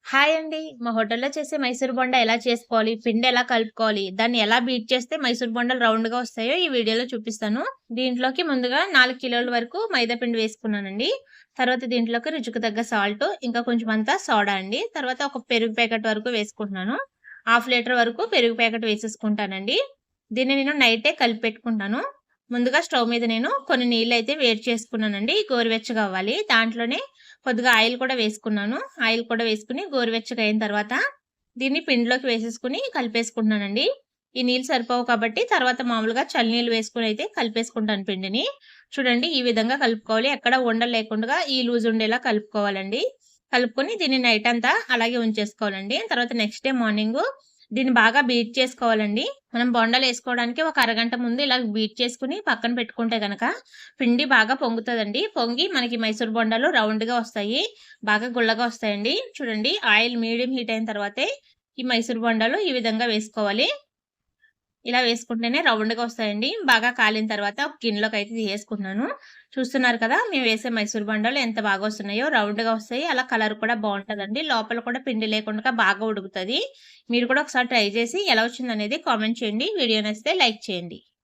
Hi అండి. మా హోటల్‌లో చేసే మైసూర్ బోండా ఎలా చేసుకోవాలి? పిండి ఎలా కలుపుకోవాలి? దాన్ని ఎలా బీట్ చేస్తే మైసూర్ బోండాలు రౌండ్‌గా వస్తాయో ఈ వీడియోలో చూపిస్తాను. దీంట్లోకి ముందుగా 4 కిలోల వరకు మైదా పిండి వేసుకున్నానండి. తర్వాత దీంట్లోకి రుచికి తగ్గ సాల్టు, ఇంకా కొంచెం అంతా సోడా అండి. తర్వాత ఒక పెరుగు ప్యాకెట్ వరకు వేసుకుంటున్నాను. హాఫ్ లీటర్ వరకు పెరుగు ప్యాకెట్ వేసేసుకుంటానండి. దీన్ని నేను నైటే కలిపి పెట్టుకుంటాను. ముందుగా స్టవ్ మీద నేను కొన్ని నీళ్లయితే వేడి చేసుకున్నానండి. గోరువెచ్చగా అవ్వాలి. దాంట్లోనే కొద్దిగా ఆయిల్ కూడా వేసుకున్నాను. ఆయిల్ కూడా వేసుకొని గోరువెచ్చగా అయిన తర్వాత దీన్ని పిండిలోకి వేసేసుకొని కలిపేసుకుంటున్నానండి. ఈ నీళ్ళు సరిపోవు కాబట్టి తర్వాత మామూలుగా చల్లనీళ్ళు వేసుకొని అయితే కలిపేసుకుంటాను పిండిని. చూడండి ఈ విధంగా కలుపుకోవాలి. ఎక్కడ ఉండలు లేకుండా ఈ లూజ్ ఉండేలా కలుపుకోవాలండి. కలుపుకొని దీన్ని నైట్ అంతా అలాగే ఉంచేసుకోవాలండి. తర్వాత నెక్స్ట్ డే మార్నింగు దీన్ని బాగా బీట్ చేసుకోవాలండి. మనం బొండాలేసుకోవడానికి ఒక అరగంట ముందు ఇలా బీట్ చేసుకొని పక్కన పెట్టుకుంటే గనక పిండి బాగా పొంగుతదండి. పొంగి మనకి మైసూర్ బొండాలు రౌండ్‌గా వస్తాయి. బాగా గుల్లగా వస్తాయండి. చూడండి ఆయిల్ మీడియం హీట్ అయిన తర్వాతే ఈ మైసూర్ బొండాలు ఈ విధంగా వేసుకోవాలి. ఇలా వేసుకుంటేనే రౌండ్‌గా వస్తాయండి. బాగా కాలిన తర్వాత ఒక గిన్నెలోకైతే తీసేసుకున్నాను. చూస్తున్నారు కదా! మేము వేసే మైసూర్ బొండాలు ఎంత బాగా వస్తున్నాయో రౌండ్‌గా వస్తాయి. అలా కలర్ కూడా బావుంటదండి. లోపల కూడా పిండి లేకుండా బాగా ఉడుకుతది. మీరు కూడా ఒకసారి ట్రై చేసి ఎలా వచ్చిందనేది కామెంట్ చేయండి. వీడియో నచ్చితే లైక్ చేయండి.